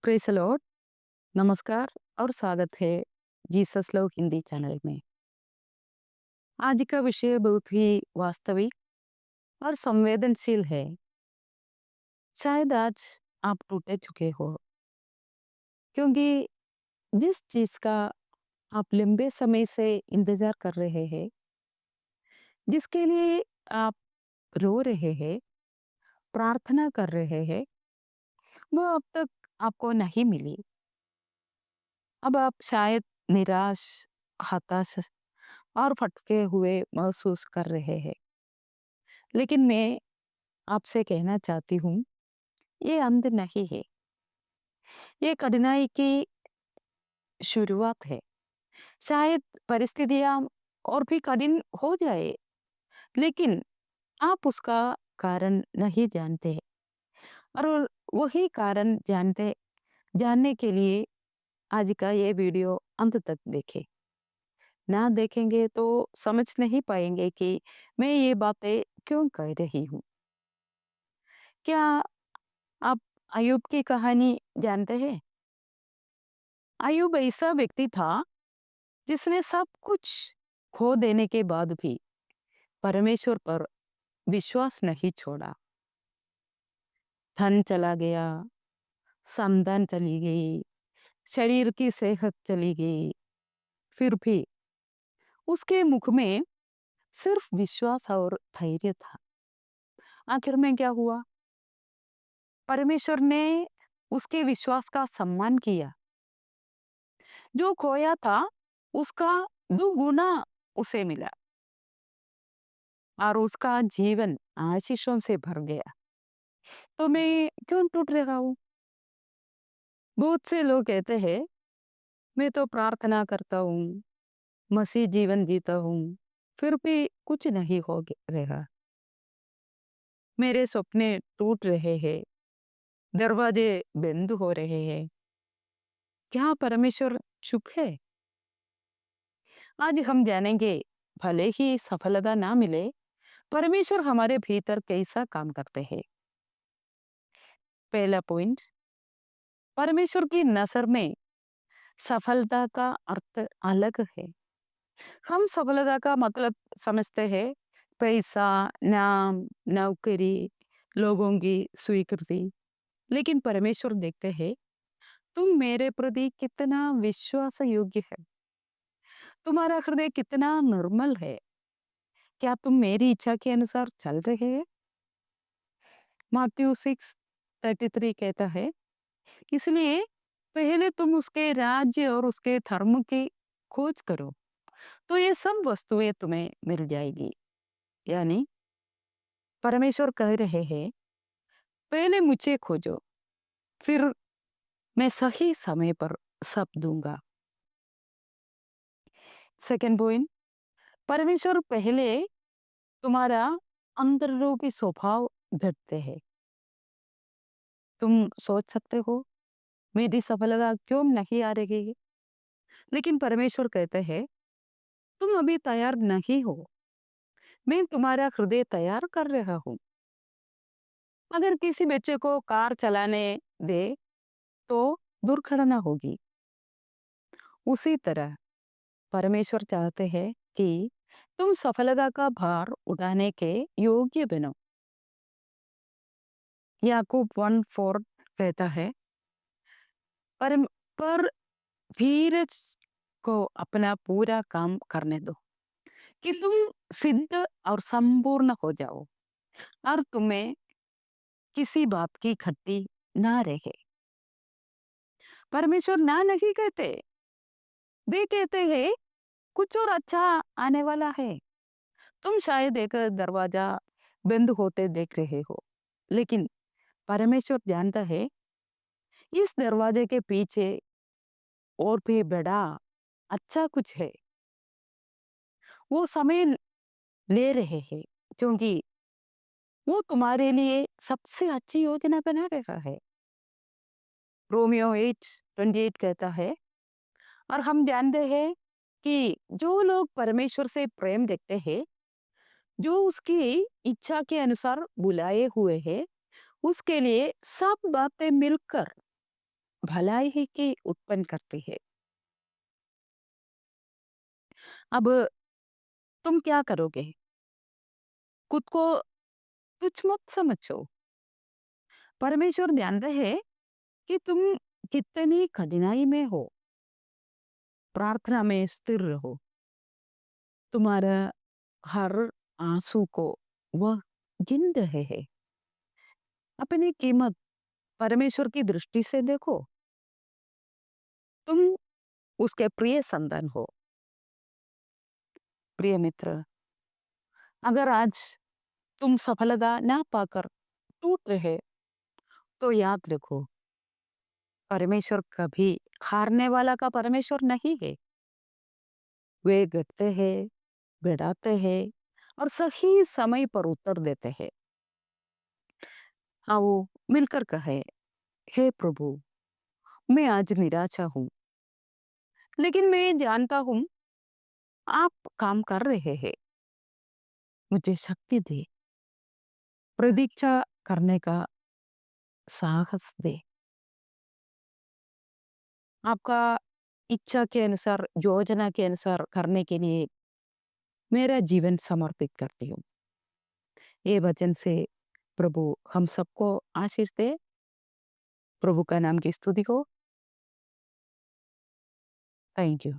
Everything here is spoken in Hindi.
Praise the Lord. नमस्कार और स्वागत है जीसस लव हिंदी चैनल में। आज का विषय बहुत ही वास्तविक और संवेदनशील है। शायद आज आप टूटे चुके हो, क्योंकि जिस चीज का आप लंबे समय से इंतजार कर रहे हैं, जिसके लिए आप रो रहे हैं, प्रार्थना कर रहे हैं, वो अब तक आपको नहीं मिली। अब आप शायद निराश, हताश और भटके हुए महसूस कर रहे हैं। लेकिन मैं आपसे कहना चाहती हूँ, ये अंत नहीं है। ये कठिनाई की शुरुआत है। शायद परिस्थितियाँ और भी कठिन हो जाए, लेकिन आप उसका कारण नहीं जानते। और वही कारण जानने के लिए आज का ये वीडियो अंत तक देखें। ना देखेंगे तो समझ नहीं पाएंगे कि मैं ये बातें क्यों कह रही हूँ। क्या आप अयूब की कहानी जानते हैं? अयूब ऐसा व्यक्ति था जिसने सब कुछ खो देने के बाद भी परमेश्वर पर विश्वास नहीं छोड़ा। धन चला गया, संतान चली गई, शरीर की सेहत चली गई, फिर भी उसके मुख में सिर्फ विश्वास और धैर्य था। आखिर में क्या हुआ? परमेश्वर ने उसके विश्वास का सम्मान किया। जो खोया था उसका दुगुना उसे मिला और उसका जीवन आशीषों से भर गया। तो मैं क्यों टूट रहा हूँ? बहुत से लोग कहते हैं, मैं तो प्रार्थना करता हूँ, मसीह जीवन जीता हूँ, फिर भी कुछ नहीं रहा। मेरे सपने टूट रहे हैं, दरवाजे बंद हो रहे हैं। क्या परमेश्वर चुप है? आज हम जानेंगे, भले ही सफलता ना मिले, परमेश्वर हमारे भीतर कैसा काम करते हैं। पहला पॉइंट, परमेश्वर की नजर में सफलता का अर्थ अलग है। हम सफलता का मतलब समझते हैं पैसा, नाम, नौकरी, लोगों की स्वीकृति। लेकिन परमेश्वर देखते हैं, तुम मेरे प्रति कितना विश्वास योग्य है, तुम्हारा हृदय कितना निर्मल है, क्या तुम मेरी इच्छा के अनुसार चल रहे हैं? माथ्यू 6:33 कहता है, इसलिए पहले तुम उसके राज्य और उसके धर्म की खोज करो, तो ये सब वस्तुएं तुम्हें मिल जाएगी। यानी परमेश्वर कह रहे हैं, पहले मुझे खोजो, फिर मैं सही समय पर सब दूंगा। सेकंड पॉइंट, परमेश्वर पहले तुम्हारा अंतर्रूपी स्वभाव देखते हैं। तुम सोच सकते हो, मेरी सफलता क्यों नहीं आ रही है? लेकिन परमेश्वर कहते हैं, तुम अभी तैयार नहीं हो, मैं तुम्हारा हृदय तैयार कर रहा हूँ। अगर किसी बच्चे को कार चलाने दे तो दुर्घटना होगी। उसी तरह परमेश्वर चाहते हैं कि तुम सफलता का भार उठाने के योग्य बनो। याकूब 1:4 कहता है, पर पर धीरज को अपना पूरा काम करने दो, कि तुम सिद्ध और संपूर्ण हो जाओ और तुम्हें किसी बात की खट्टी ना रहे। परमेश्वर ना नहीं कहते, वे कहते हैं कुछ और अच्छा आने वाला है। तुम शायद एक दरवाजा बंद होते देख रहे हो, लेकिन परमेश्वर जानता है इस दरवाजे के पीछे और भी बड़ा अच्छा कुछ है। वो समय ले रहे हैं, क्योंकि वो तुम्हारे लिए सबसे अच्छी योजना बना रहा है। रोमियो 8:28 कहता है, और हम जानते हैं कि जो लोग परमेश्वर से प्रेम रखते हैं, जो उसकी इच्छा के अनुसार बुलाए हुए हैं, उसके लिए सब बातें मिलकर भलाई ही की उत्पन्न करती है। अब तुम क्या करोगे? खुद को तुच्छ मत समझो। परमेश्वर ध्यान रहे कि तुम कितनी कठिनाई में हो, प्रार्थना में स्थिर रहो। तुम्हारा हर आंसू को वह गिन रहे हैं। अपनी कीमत परमेश्वर की दृष्टि से देखो। तुम उसके प्रिय संतान हो। प्रिय मित्र, अगर आज तुम सफलता ना पाकर टूट रहे, तो याद रखो, परमेश्वर कभी हारने वाला का परमेश्वर नहीं है। वे गढ़ते हैं, बढ़ाते हैं और सही समय पर उत्तर देते हैं। आओ मिलकर कहे, हे प्रभु, मैं आज निराशा हूँ, लेकिन मैं जानता हूँ आप काम कर रहे हैं। मुझे शक्ति दे, प्रतीक्षा करने का साहस दे। आपका इच्छा के अनुसार, योजना के अनुसार करने के लिए मेरा जीवन समर्पित करती हूँ। ये वचन से प्रभु हम सबको आशीष दे। प्रभु का नाम की स्तुति हो। Thank you.